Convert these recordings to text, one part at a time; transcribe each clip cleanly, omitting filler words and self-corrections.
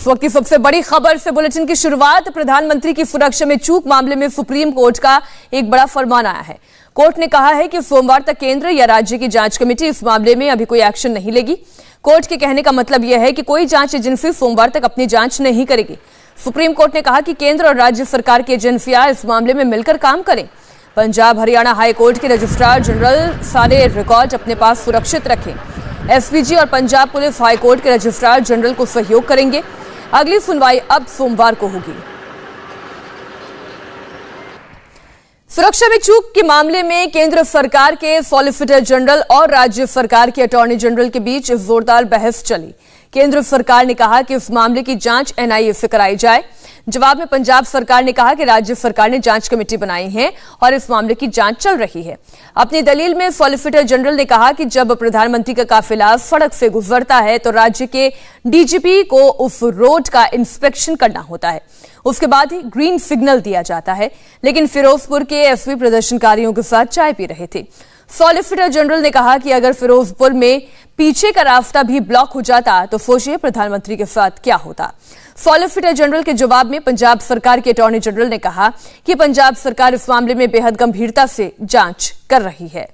इस वक्त की सबसे बड़ी खबर से बुलेटिन की शुरुआत। प्रधानमंत्री की सुरक्षा में चूक मामले में सुप्रीम कोर्ट का एक बड़ा फरमान आया है। कोर्ट ने कहा है कि सोमवार तक केंद्र या राज्य की जांच कमेटी इस मामले में अभी कोई एक्शन नहीं लेगी। कोर्ट के कहने का मतलब यह है कि कोई जांच एजेंसी सोमवार तक अपनी जांच नहीं करेगी। सुप्रीम कोर्ट ने कहा कि केंद्र और राज्य सरकार की एजेंसियां इस मामले में मिलकर काम करें। पंजाब हरियाणा हाई कोर्ट के रजिस्ट्रार जनरल सारे रिकॉर्ड अपने पास सुरक्षित रखें। एसपीजी और पंजाब पुलिस हाई कोर्ट के रजिस्ट्रार जनरल को सहयोग करेंगे। अगली सुनवाई अब सोमवार को होगी। सुरक्षा में चूक के मामले में केंद्र सरकार के सॉलिसिटर जनरल और राज्य सरकार के अटॉर्नी जनरल के बीच जोरदार बहस चली। केंद्र सरकार ने कहा कि इस मामले की जांच एनआईए से कराई जाए। जवाब में पंजाब सरकार ने कहा कि राज्य सरकार ने जांच कमेटी बनाई है और इस मामले की जांच चल रही है। अपनी दलील में सॉलिसिटर जनरल ने कहा कि जब प्रधानमंत्री का काफिला सड़क से गुजरता है तो राज्य के डीजीपी को उस रोड का इंस्पेक्शन करना होता है, उसके बाद ही ग्रीन सिग्नल दिया जाता है। लेकिन फिरोजपुर के एसपी प्रदर्शनकारियों के साथ चाय पी रहे थे। सॉलिसिटर जनरल ने कहा कि अगर फिरोजपुर में पीछे का रास्ता भी ब्लॉक हो जाता तो सोचिए प्रधानमंत्री के साथ क्या होता। सॉलिसिटर जनरल के जवाब में पंजाब सरकार के अटॉर्नी जनरल ने कहा कि पंजाब सरकार इस मामले में बेहद गंभीरता से जांच कर रही है।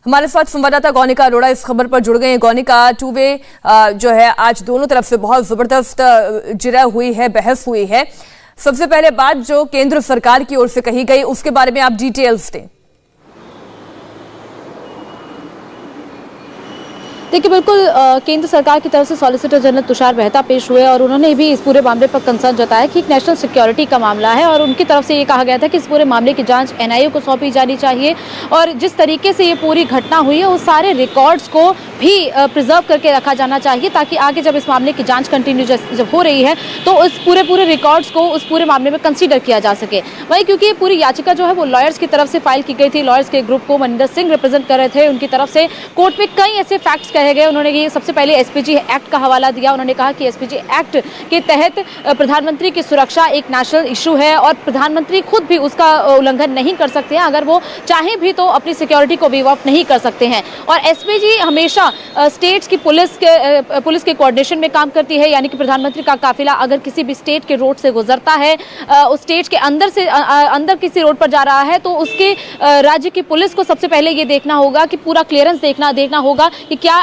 हमारे साथ संवाददाता गौनिका अरोड़ा इस खबर पर जुड़ गए हैं। गौनिका, टू वे जो है आज दोनों तरफ से बहुत जबरदस्त जिरा हुई है, बहस हुई है। सबसे पहले बात जो केंद्र सरकार की ओर से कही गई उसके बारे में आप डिटेल्स दें। देखिए, बिल्कुल केंद्र सरकार की तरफ से सॉलिसिटर जनरल तुषार मेहता पेश हुए और उन्होंने भी इस पूरे मामले पर कंसर्न जताया कि एक नेशनल सिक्योरिटी का मामला है और उनकी तरफ से ये कहा गया था कि इस पूरे मामले की जांच एनआईए को सौंपी जानी चाहिए और जिस तरीके से ये पूरी घटना हुई है उस सारे रिकॉर्ड्स को भी प्रिजर्व करके रखा जाना चाहिए ताकि आगे जब इस मामले की जांच कंटिन्यू जब हो रही है तो उस पूरे रिकॉर्ड्स को उस पूरे मामले में कंसीडर किया जा सके। वहीं क्योंकि ये पूरी याचिका जो है वो लॉयर्स की तरफ से फाइल की गई थी, लॉयर्स के ग्रुप को मनिंदर सिंह रिप्रेजेंट कर रहे थे, उनकी तरफ से कोर्ट में कई ऐसे फैक्ट्स कहे गए। उन्होंने ये सबसे पहले एसपीजी एक्ट का हवाला दिया। उन्होंने कहा कि एसपीजी एक्ट के तहत प्रधानमंत्री की सुरक्षा एक नेशनल इशू है और प्रधानमंत्री खुद भी उसका उल्लंघन नहीं कर सकते हैं। अगर वो चाहे भी तो अपनी सिक्योरिटी को वेव ऑफ नहीं कर सकते हैं। और एसपीजी हमेशा स्टेट्स की पुलिस के कोऑर्डिनेशन में काम करती है, यानी कि प्रधानमंत्री का काफिला अगर किसी भी स्टेट के रोड से गुजरता है, उस स्टेट के अंदर किसी रोड पर जा रहा है तो उसके राज्य की पुलिस को सबसे पहले ये देखना होगा कि पूरा क्लियरेंस देखना होगा कि क्या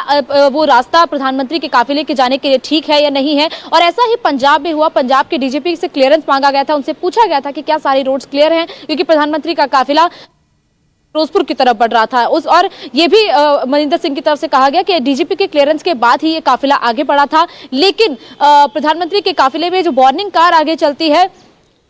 वो रास्ता प्रधानमंत्री के काफिले के जाने के लिए ठीक है या नहीं है। और ऐसा ही पंजाब में हुआ। पंजाब के डीजीपी से क्लियरेंस मांगा गया था, उनसे पूछा गया था कि क्या सारी रोड्स क्लियर हैं, क्योंकि प्रधानमंत्री का काफिला फिरोजपुर की तरफ बढ़ रहा था। और ये भी मनिंदर सिंह की तरफ से कहा गया कि डीजीपी के क्लियरेंस के बाद ही ये काफिला आगे बढ़ा था। लेकिन प्रधानमंत्री के काफिले में जो वार्निंग कार आगे चलती है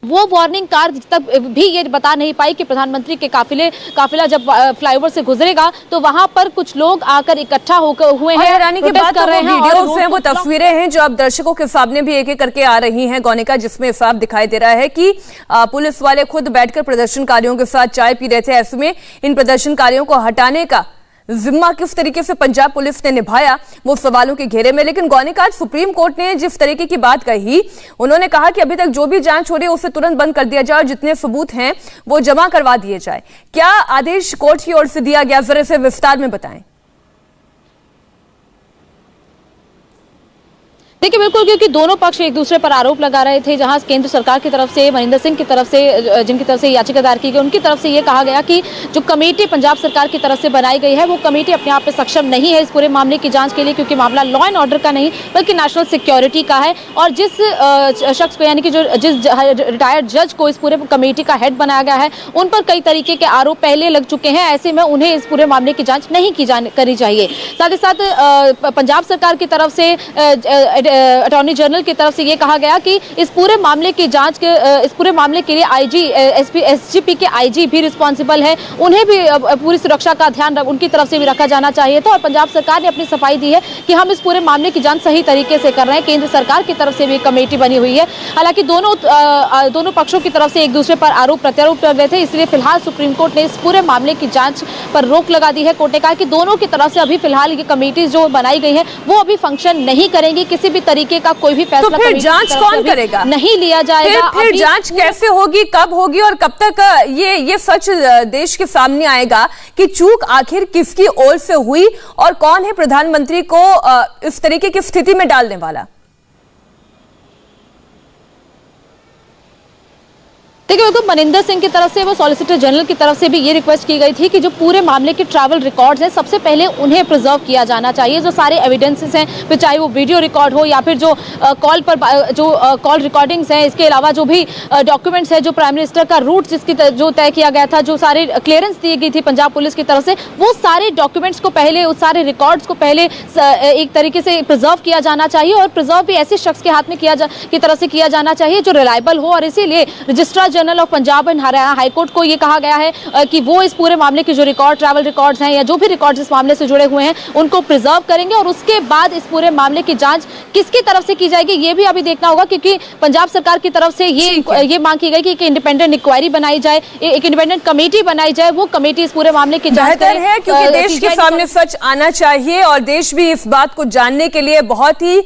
वो वार्निंग कार तक भी ये बता नहीं पाई कि प्रधानमंत्री के काफिला जब फ्लाईओवर से गुजरेगा तो वहां पर कुछ लोग आकर इकट्ठा हुए हैं, हैरानी की बात कर रहे हैं। वीडियोस हैं, वो तस्वीरें हैं जो अब दर्शकों के सामने भी एक-एक करके आ रही हैं गौनिका, जिसमें साफ दिखाई दे रहा है कि पुलिस वाले खुद बैठकर प्रदर्शनकारियों के साथ चाय पी रहे थे। ऐसे में इन प्रदर्शनकारियों को हटाने का जिम्मा किस तरीके से पंजाब पुलिस ने निभाया वो सवालों के घेरे में। लेकिन गौनिका, आज सुप्रीम कोर्ट ने जिस तरीके की बात कही, उन्होंने कहा कि अभी तक जो भी जांच हो रही है उसे तुरंत बंद कर दिया जाए और जितने सबूत हैं वो जमा करवा दिए जाए। क्या आदेश कोर्ट की ओर से दिया गया, जरा से विस्तार में बताएं। देखिए, बिल्कुल, क्योंकि दोनों पक्ष एक दूसरे पर आरोप लगा रहे थे। जहां केंद्र सरकार की तरफ से मनिंदर सिंह की तरफ से जिनकी तरफ से याचिका दायर की गई, उनकी तरफ से ये कहा गया कि जो कमेटी पंजाब सरकार की तरफ से बनाई गई है वो कमेटी अपने आप में सक्षम नहीं है इस पूरे मामले की जांच के लिए, क्योंकि मामला लॉ एंड ऑर्डर का नहीं बल्कि नेशनल सिक्योरिटी का है। और जिस शख्स को, यानी कि जिस रिटायर्ड जज को इस पूरे कमेटी का हेड बनाया गया है, उन पर कई तरीके के आरोप पहले लग चुके हैं। ऐसे में उन्हें इस पूरे मामले की जाँच नहीं करी चाहिए। साथ ही साथ पंजाब सरकार की तरफ से अटॉर्नी जनरल की तरफ से ये कहा गया कि इस पूरे मामले की जांच इस पूरे मामले के लिए आईजी एसजीपी के आईजी भी रिस्पॉन्सिबल है, उन्हें भी पूरी सुरक्षा का ध्यान उनकी तरफ से भी रखा जाना चाहिए था। और पंजाब सरकार ने अपनी सफाई दी है कि हम इस पूरे मामले की जांच सही तरीके से कर रहे हैं। केंद्र सरकार की तरफ से भी कमेटी बनी हुई है। हालांकि दोनों पक्षों की तरफ से एक दूसरे पर आरोप प्रत्यारोप कर रहे थे, इसलिए फिलहाल सुप्रीम कोर्ट ने इस पूरे मामले की जांच पर रोक लगा दी है। कोर्ट ने कहा कि दोनों की तरफ से अभी फिलहाल ये कमेटी जो बनाई गई है वो अभी फंक्शन नहीं करेंगी, किसी भी तरीके का कोई भी फैसला तो फिर जांच कौन करेगा, नहीं लिया जाएगा। फिर जांच कैसे होगी, कब होगी और कब तक ये सच देश के सामने आएगा कि चूक आखिर किसकी ओर से हुई और कौन है प्रधानमंत्री को इस तरीके की स्थिति में डालने वाला? देखिए बिल्कुल मनिंदर सिंह की तरफ से वो सॉलिसिटर जनरल की तरफ से भी ये रिक्वेस्ट की गई थी कि जो पूरे मामले के ट्रैवल रिकॉर्ड्स हैं सबसे पहले उन्हें प्रिजर्व किया जाना चाहिए। जो सारे एविडेंसेस हैं, फिर चाहे वो वीडियो रिकॉर्ड हो या फिर जो कॉल पर जो कॉल रिकॉर्डिंग्स हैं, इसके अलावा जो भी डॉक्यूमेंट्स है, जो प्राइम मिनिस्टर का रूट जिसकी जो तय किया गया था, जो सारे क्लियरेंस दी गई थी पंजाब पुलिस की तरफ से, वो सारे डॉक्यूमेंट्स को पहले, उस सारे रिकॉर्ड्स को पहले एक तरीके से प्रिजर्व किया जाना चाहिए और प्रिजर्व भी ऐसे शख्स के हाथ में की तरफ से किया जाना चाहिए जो रिलायबल हो। और इसीलिए registrar general of Punjab and Haryana high court को ये कहा गया है कि वो इस पूरे मामले के जो रिकॉर्ड, ट्रैवल रिकॉर्ड्स हैं या जो भी रिकॉर्ड्स इस मामले से जुड़े हुए हैं उनको प्रिजर्व करेंगे और उसके बाद इस पूरे मामले की जांच किसकी तरफ से की जाएगी ये भी अभी देखना होगा, क्योंकि पंजाब सरकार की तरफ से ये मांग की गई कि एक इंडिपेंडेंट इंक्वायरी बनाई जाए, एक इंडिपेंडेंट कमेटी बनाई जाए, वो कमेटी इस पूरे मामले की जांच करे। है क्योंकि देश के सामने सच आना चाहिए और देश भी इस बात को जानने के लिए बहुत ही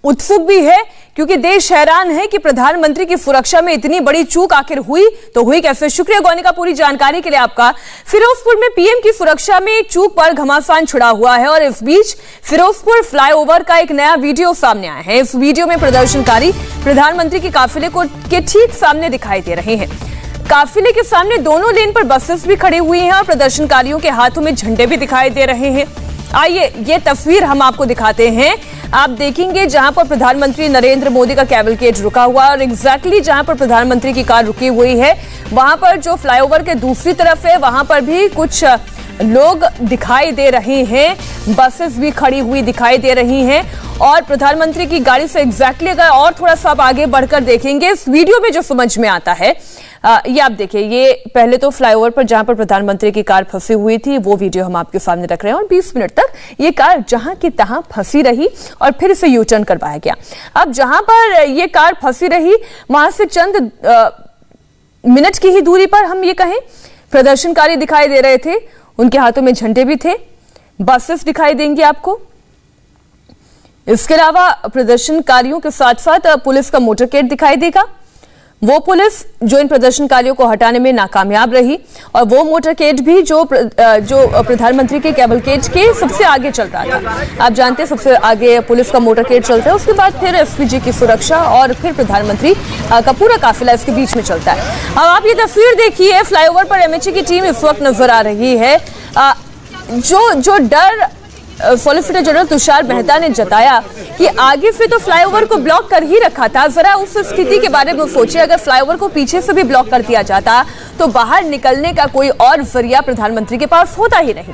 उत्सुक भी है, क्योंकि देश हैरान है कि प्रधानमंत्री की सुरक्षा में इतनी बड़ी चूक आखिर हुई तो हुई कैसे। शुक्रिया गौनिका पूरी जानकारी के लिए आपका। फिरोजपुर में पीएम की सुरक्षा में एक चूक पर घमासान छिड़ा हुआ है और इस बीच फिरोजपुर फ्लाईओवर का एक नया वीडियो सामने आया है। इस वीडियो में प्रदर्शनकारी प्रधानमंत्री के काफिले के ठीक सामने दिखाई दे रहे हैं। काफिले के सामने दोनों लेन पर बसेस भी खड़ी हुई हैं और प्रदर्शनकारियों के हाथों में झंडे भी दिखाई दे रहे हैं। आइए ये तस्वीर हम आपको दिखाते हैं। आप देखेंगे जहां पर प्रधानमंत्री नरेंद्र मोदी का कैवलकेड रुका हुआ है और एग्जैक्टली जहां पर प्रधानमंत्री की कार रुकी हुई है वहां पर जो फ्लाईओवर के दूसरी तरफ है वहां पर भी कुछ लोग दिखाई दे रहे हैं, बसेस भी खड़ी हुई दिखाई दे रही हैं और प्रधानमंत्री की गाड़ी से एग्जैक्टली अगर और थोड़ा सा आप आगे बढ़कर देखेंगे इस वीडियो में जो समझ में आता है ये आप देखिए, ये पहले तो फ्लाईओवर पर जहां पर प्रधानमंत्री की कार फंसी हुई थी वो वीडियो हम आपके सामने रख रहे हैं और 20 मिनट तक ये कार जहां की तहां फंसी रही और फिर इसे यू टर्न करवाया गया। अब जहां पर ये कार फंसी रही वहां से चंद मिनट की ही दूरी पर हम ये कहें प्रदर्शनकारी दिखाई दे रहे थे, उनके हाथों में झंडे भी थे, बसेस दिखाई देंगे आपको। इसके अलावा प्रदर्शनकारियों के साथ साथ पुलिस का मोटरकेड दिखाई देगा, वो पुलिस जो इन प्रदर्शनकारियों को हटाने में नाकामयाब रही और वो मोटरकेड भी जो प्रधानमंत्री के कैवलकेड के सबसे आगे चल रहा था। आप जानते हैं सबसे आगे पुलिस का मोटरकेड चलता है, उसके बाद फिर एसपीजी की सुरक्षा और फिर प्रधानमंत्री का पूरा काफिला इसके बीच में चलता है। अब आप ये तस्वीर देखिए, फ्लाईओवर पर एमएचए की टीम इस वक्त नजर आ रही है। जो डर सॉलिसिटर जनरल तुषार मेहता ने जताया कि आगे से तो फ्लाईओवर को ब्लॉक कर ही रखा था, जरा उस स्थिति के बारे में सोचिए, अगर फ्लाईओवर को पीछे से भी ब्लॉक कर दिया जाता तो बाहर निकलने का कोई और जरिया प्रधानमंत्री के पास होता ही नहीं।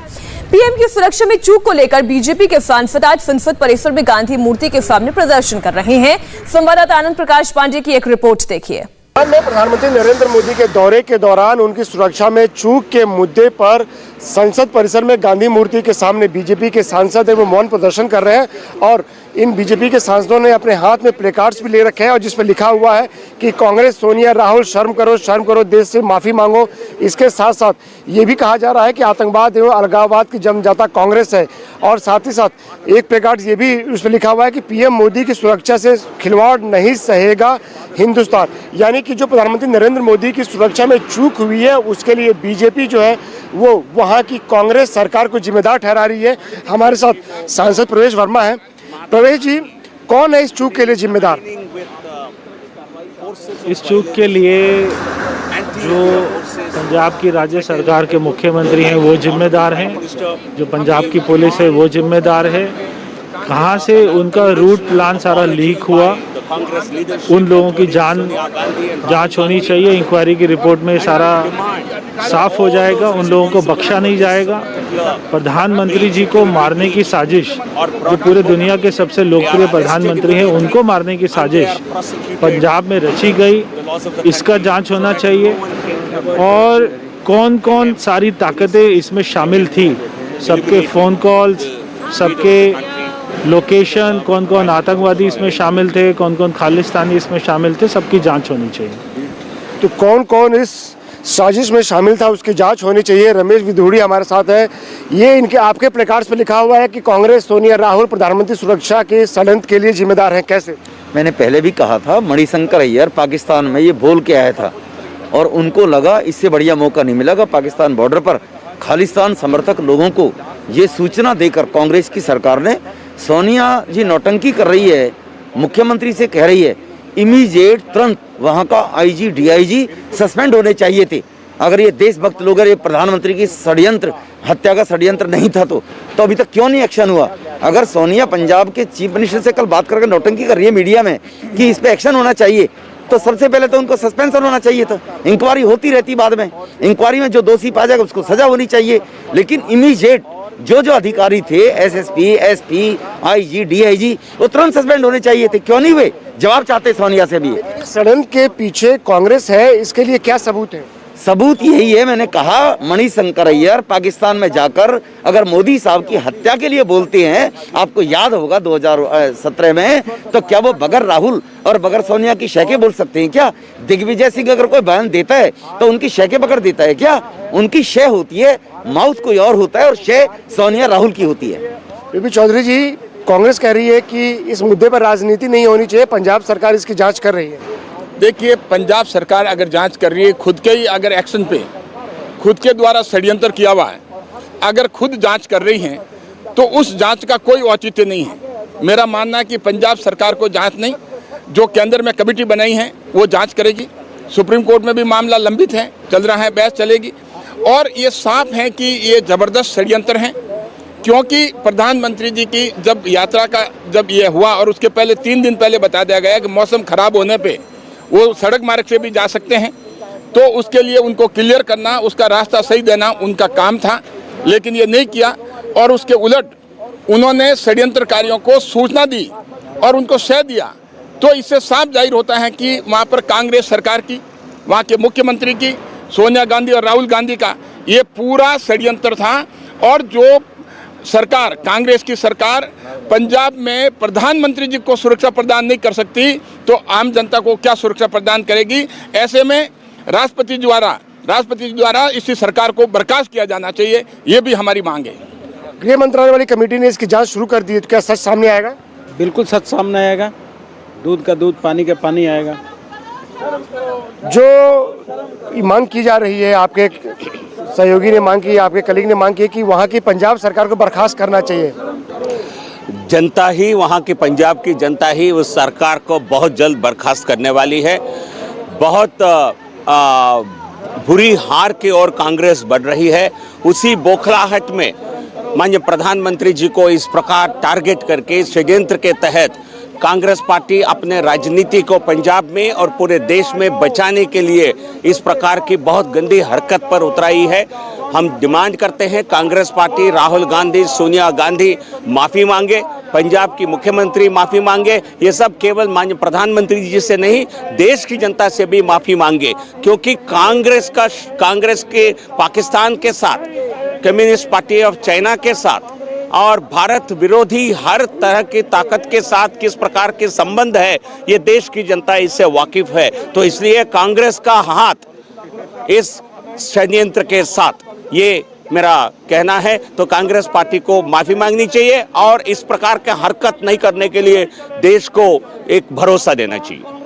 पीएम की सुरक्षा में चूक को लेकर बीजेपी के सांसद आज संसद परिसर में गांधी मूर्ति के सामने प्रदर्शन कर रहे हैं। संवाददाता आनंद प्रकाश पांडे की एक रिपोर्ट देखिए। प्रधानमंत्री नरेंद्र मोदी के दौरे के दौरान उनकी सुरक्षा में चूक के मुद्दे पर संसद परिसर में गांधी मूर्ति के सामने बीजेपी के सांसद है वो मौन प्रदर्शन कर रहे हैं और इन बीजेपी के सांसदों ने अपने हाथ में प्लेकार्ड्स भी ले रखे हैं और जिस पर लिखा हुआ है कि कांग्रेस, सोनिया, राहुल शर्म करो, देश से माफी मांगो। इसके साथ साथ ये भी कहा जा रहा है कि आतंकवाद एवं अलगाववाद की जन्मदाता कांग्रेस है और साथ ही साथ एक प्लेकार्ड ये भी उस पर लिखा हुआ है कि पीएम मोदी की सुरक्षा से खिलवाड़ नहीं सहेगा हिंदुस्तान। यानी कि जो प्रधानमंत्री नरेंद्र मोदी की सुरक्षा में चूक हुई है उसके लिए बीजेपी जो है वो वहाँ की कांग्रेस सरकार को जिम्मेदार ठहरा रही है। हमारे साथ सांसद प्रवेश वर्मा है। प्रवेश जी, कौन है इस चूक के लिए जिम्मेदार? इस चूक के लिए जो पंजाब की राज्य सरकार के मुख्यमंत्री हैं वो जिम्मेदार हैं, जो पंजाब की पुलिस है वो जिम्मेदार है। कहाँ से उनका रूट प्लान सारा लीक हुआ, उन लोगों की जांच होनी चाहिए। इंक्वायरी की रिपोर्ट में सारा साफ हो जाएगा, उन लोगों को बख्शा नहीं जाएगा। प्रधानमंत्री जी को मारने की साजिश, जो पूरे दुनिया के सबसे लोकप्रिय प्रधानमंत्री हैं उनको मारने की साजिश पंजाब में रची गई, इसका जांच होना चाहिए। और कौन कौन सारी ताकतें इसमें शामिल थी, सबके फ़ोन कॉल्स, सबके लोकेशन, कौन कौन आतंकवादी इसमें शामिल थे, कौन कौन खालिस्तानी इसमें शामिल थे, सबकी जांच होनी चाहिए। तो कौन कौन इस साजिश में शामिल था उसकी जांच होनी चाहिए। रमेश विधूड़ी हमारे साथ है। ये इनके आपके प्लेकार्ड्स पे लिखा हुआ है कि कांग्रेस, सोनिया, राहुल प्रधानमंत्री सुरक्षा के षड्यंत्र के लिए जिम्मेदार हैं, कैसे? मैंने पहले भी कहा था, मणिशंकर अय्यर पाकिस्तान में ये बोल के आया था और उनको लगा इससे बढ़िया मौका नहीं मिलेगा पाकिस्तान बॉर्डर पर खालिस्तान समर्थक लोगों को ये सूचना देकर कांग्रेस की सरकार ने, सोनिया जी नौटंकी कर रही है, मुख्यमंत्री से कह रही है इमीडिएट तुरंत वहाँ का आईजी डीआईजी सस्पेंड होने चाहिए थे। अगर ये देशभक्त लोग, अगर ये प्रधानमंत्री की षड्यंत्र, हत्या का षड्यंत्र नहीं था तो अभी तक क्यों नहीं एक्शन हुआ? अगर सोनिया पंजाब के चीफ मिनिस्टर से कल बात करके नौटंकी कर रही है मीडिया में कि इस पे एक्शन होना चाहिए, तो सबसे पहले तो उनको सस्पेंशन होना चाहिए था। इंक्वायरी होती रहती बाद में, इंक्वायरी में जो दोषी पाया जाएगा उसको सजा होनी चाहिए। लेकिन इमीडिएट जो अधिकारी थे, एसएसपी, एसपी, आईजी, डीआईजी, वो तुरंत सस्पेंड होने चाहिए थे। क्यों नहीं हुए? जवाब चाहते सोनिया से भी। षड्यंत्र के पीछे कांग्रेस है, इसके लिए क्या सबूत है? सबूत यही है, मैंने कहा मणिशंकर अय्यर पाकिस्तान में जाकर अगर मोदी साहब की हत्या के लिए बोलते हैं, आपको याद होगा 2017 में, तो क्या वो बगैर राहुल और बगैर सोनिया की शेखे बोल सकते हैं क्या? दिग्विजय सिंह अगर कोई बयान देता है तो उनकी शेखे पकड़ देता है क्या? उनकी शे होती है, माउथ कोई और होता है और शे सोनिया राहुल की होती है। बीपी चौधरी जी, कांग्रेस कह रही है कि इस मुद्दे पर राजनीति नहीं होनी चाहिए, पंजाब सरकार इसकी जांच कर रही है। देखिए, पंजाब सरकार अगर जांच कर रही है, खुद के ही अगर एक्शन पे खुद के द्वारा षड्यंत्र किया हुआ है, अगर खुद जांच कर रही हैं तो उस जांच का कोई औचित्य नहीं है। मेरा मानना है कि पंजाब सरकार को जांच नहीं, जो केंद्र में कमेटी बनाई है वो जांच करेगी। सुप्रीम कोर्ट में भी मामला लंबित है, चल रहा है, बहस चलेगी। और ये साफ है कि ये ज़बरदस्त षड्यंत्र हैं, क्योंकि प्रधानमंत्री जी की जब यात्रा का जब ये हुआ और उसके पहले 3 दिन पहले बता दिया गया कि मौसम खराब होने पे वो सड़क मार्ग से भी जा सकते हैं, तो उसके लिए उनको क्लियर करना, उसका रास्ता सही देना उनका काम था, लेकिन ये नहीं किया। और उसके उलट उन्होंने षड्यंत्रकारियों को सूचना दी और उनको शह दिया। तो इससे साफ जाहिर होता है कि वहाँ पर कांग्रेस सरकार की, वहाँ के मुख्यमंत्री की, सोनिया गांधी और राहुल गांधी का ये पूरा षड्यंत्र था। और जो सरकार, कांग्रेस की सरकार पंजाब में प्रधानमंत्री जी को सुरक्षा प्रदान नहीं कर सकती, तो आम जनता को क्या सुरक्षा प्रदान करेगी? ऐसे में राष्ट्रपति द्वारा इसी सरकार को बर्खास्त किया जाना चाहिए, ये भी हमारी मांग है। गृह मंत्रालय वाली कमेटी ने इसकी जांच शुरू कर दी है, तो क्या सच सामने आएगा? बिल्कुल सच सामने आएगा, दूध का दूध, पानी का पानी आएगा। जो मांग की जा रही है, आपके सहयोगी ने मांग की, आपके कलीग ने मांग की कि वहाँ की पंजाब सरकार को बर्खास्त करना चाहिए। जनता ही, वहाँ की पंजाब की जनता ही उस सरकार को बहुत जल्द बर्खास्त करने वाली है। बहुत बुरी हार की ओर कांग्रेस बढ़ रही है। उसी बौखलाहट में माननीय प्रधानमंत्री जी को इस प्रकार टारगेट करके षड्यंत्र के तहत कांग्रेस पार्टी अपने राजनीति को पंजाब में और पूरे देश में बचाने के लिए इस प्रकार की बहुत गंदी हरकत पर उतराई है। हम डिमांड करते हैं कांग्रेस पार्टी, राहुल गांधी, सोनिया गांधी माफ़ी मांगे, पंजाब की मुख्यमंत्री माफ़ी मांगे। ये सब केवल माननीय प्रधानमंत्री जी से नहीं, देश की जनता से भी माफ़ी मांगे, क्योंकि कांग्रेस के पाकिस्तान के साथ, कम्युनिस्ट पार्टी ऑफ चाइना के साथ और भारत विरोधी हर तरह की ताकत के साथ किस प्रकार के संबंध है, ये देश की जनता इससे वाकिफ है। तो इसलिए कांग्रेस का हाथ इस षड्यंत्र के साथ, ये मेरा कहना है। तो कांग्रेस पार्टी को माफ़ी मांगनी चाहिए और इस प्रकार का हरकत नहीं करने के लिए देश को एक भरोसा देना चाहिए।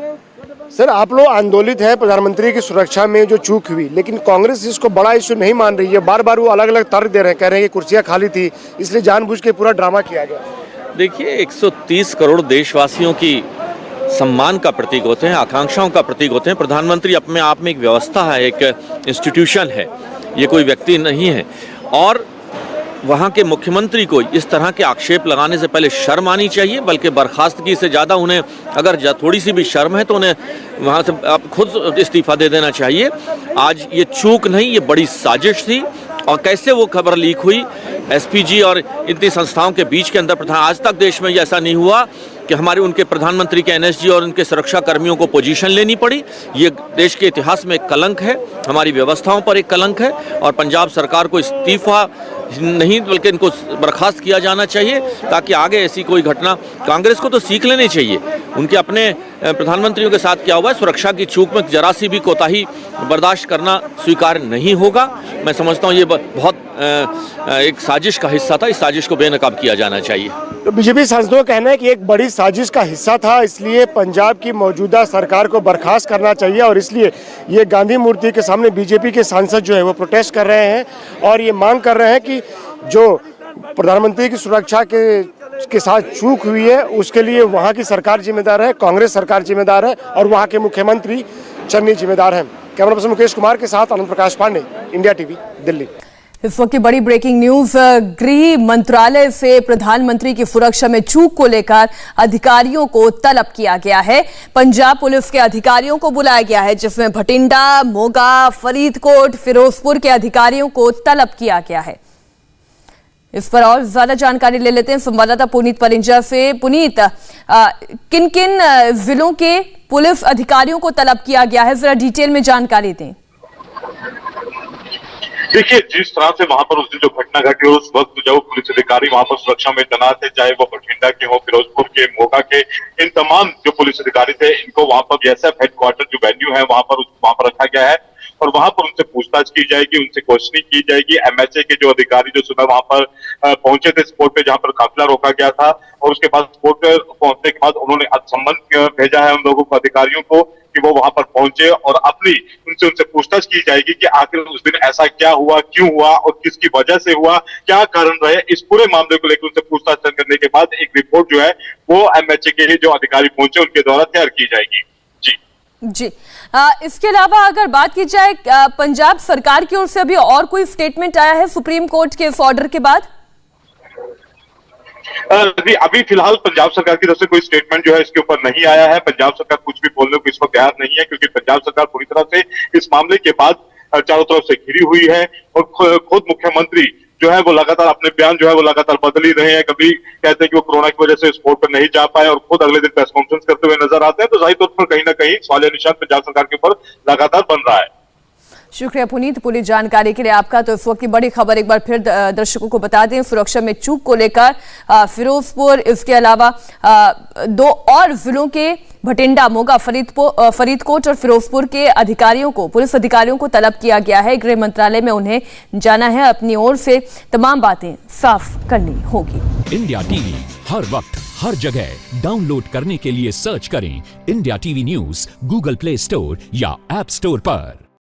सर, आप लोग आंदोलित है प्रधानमंत्री की सुरक्षा में जो चूक हुई, लेकिन कांग्रेस इसको बड़ा इश्यू नहीं मान रही है। बार बार वो अलग अलग तर्क दे रहे हैं, कह रहे हैं कि कुर्सियां खाली थी इसलिए जानबूझ के पूरा ड्रामा किया गया। देखिए, 130 करोड़ देशवासियों की सम्मान का प्रतीक होते हैं, आकांक्षाओं का प्रतीक होते हैं। प्रधानमंत्री अपने आप में एक व्यवस्था है, एक इंस्टीट्यूशन है, ये कोई व्यक्ति नहीं है। और वहाँ के मुख्यमंत्री को इस तरह के आक्षेप लगाने से पहले शर्म आनी चाहिए, बल्कि बर्खास्तगी से ज़्यादा उन्हें अगर थोड़ी सी भी शर्म है तो उन्हें वहाँ से खुद इस्तीफा दे देना चाहिए। आज ये चूक नहीं, ये बड़ी साजिश थी। और कैसे वो खबर लीक हुई एसपीजी और इतनी संस्थाओं के बीच के अंदर, आज तक देश में ऐसा नहीं हुआ कि हमारे उनके प्रधानमंत्री के एनएसजी और उनके सुरक्षा कर्मियों को पोजीशन लेनी पड़ी। ये देश के इतिहास में एक कलंक है, हमारी व्यवस्थाओं पर एक कलंक है। और पंजाब सरकार को इस्तीफा नहीं बल्कि इनको बर्खास्त किया जाना चाहिए, ताकि आगे ऐसी कोई घटना, कांग्रेस को तो सीख लेनी चाहिए। उनके अपने प्रधानमंत्रियों के साथ क्या हुआ है, सुरक्षा की चूक में जरा सी भी कोताही बर्दाश्त करना स्वीकार नहीं होगा। मैं समझता हूँ ये बहुत एक साजिश का हिस्सा था, इस साजिश को बेनकाब किया जाना चाहिए। तो बीजेपी सांसदों का कहना है कि एक बड़ी साजिश का हिस्सा था, इसलिए पंजाब की मौजूदा सरकार को बर्खास्त करना चाहिए। और इसलिए ये गांधी मूर्ति के सामने बीजेपी के सांसद जो है वो प्रोटेस्ट कर रहे हैं और ये मांग कर रहे हैं कि जो प्रधानमंत्री की सुरक्षा के के साथ चूक हुई है उसके लिए वहाँ की सरकार जिम्मेदार है, कांग्रेस सरकार जिम्मेदार है और वहाँ के मुख्यमंत्री चन्नी जिम्मेदार हैं। कैमरा पर्सन मुकेश कुमार के साथ आनंद प्रकाश पांडे, इंडिया टीवी, दिल्ली। इस वक्त की बड़ी ब्रेकिंग न्यूज, गृह मंत्रालय से प्रधानमंत्री की सुरक्षा में चूक को लेकर अधिकारियों को तलब किया गया है। पंजाब पुलिस के अधिकारियों को बुलाया गया है, जिसमें भटिंडा, मोगा, फरीदकोट, फिरोजपुर के अधिकारियों को तलब किया गया है। इस पर और ज्यादा जानकारी ले लेते हैं संवाददाता पुनीत परिंजा से। पुनीत, किन किन जिलों के पुलिस अधिकारियों को तलब किया गया है, जरा डिटेल में जानकारी दें। देखिए, जिस तरह से वहां पर उस दिन जो घटना घटी उस वक्त जो पुलिस अधिकारी वहां पर सुरक्षा में तैनात थे, चाहे वो बठिंडा के हो, फिरोजपुर के, मोगा के, इन तमाम जो पुलिस अधिकारी थे इनको वहां पर बीएसएफ हेडक्वार्टर जो वेन्यू है वहां पर रखा गया है और वहां पर उनसे पूछताछ की जाएगी, उनसे क्वेश्चनिंग की जाएगी। एमएचए के जो अधिकारी जो सुबह वहां पर पहुंचे थे स्पॉट पे जहां पर काफिला रोका गया था और उसके बाद स्पॉट पे पहुंचने के बाद उन्होंने सम्मन भेजा है उन लोगों को, अधिकारियों को, कि वो वहां पर पहुंचे और उनसे पूछताछ की जाएगी कि आखिर उस दिन ऐसा क्या हुआ, क्यों हुआ और किसकी वजह से हुआ, क्या कारण रहे। इस पूरे मामले को लेकर उनसे पूछताछ करने के बाद एक रिपोर्ट जो है वो एमएचए के जो अधिकारी पहुंचे उनके द्वारा तैयार की जाएगी। जी, इसके अलावा अगर बात की जाए पंजाब सरकार की ओर से अभी और कोई स्टेटमेंट आया है सुप्रीम कोर्ट के इस ऑर्डर के बाद? अभी फिलहाल पंजाब सरकार की तरफ से कोई स्टेटमेंट जो है इसके ऊपर नहीं आया है। पंजाब सरकार कुछ भी बोलने को इस वक्त तैयार नहीं है क्योंकि पंजाब सरकार पूरी तरह से इस मामले के बाद चारों तरफ से घिरी हुई है और खुद मुख्यमंत्री जो है वो लगातार अपने बयान जो है वो लगातार बदल ही रहे हैं। कभी कहते हैं कि वो कोरोना की वजह से स्पोर्ट पर नहीं जा पाए और खुद अगले दिन प्रेस कॉन्फ्रेंस करते हुए नजर आते हैं, तो जाहिर तौर पर कहीं ना कहीं सवालिया निशान पंजाब सरकार के ऊपर लगातार बन रहा है। शुक्रिया पुनीत, पूरी जानकारी के लिए आपका। तो इस वक्त की बड़ी खबर एक बार फिर दर्शकों को बता दें, सुरक्षा में चूक को लेकर फिरोजपुर, इसके अलावा दो और जिलों के भटिंडा, मोगा, फरीदकोट और फिरोजपुर के अधिकारियों को, पुलिस अधिकारियों को तलब किया गया है। गृह मंत्रालय में उन्हें जाना है, अपनी ओर से तमाम बातें साफ करनी होगी। इंडिया टीवी हर वक्त हर जगह डाउनलोड करने के लिए सर्च करें India TV news Google play store या ऐप स्टोर पर।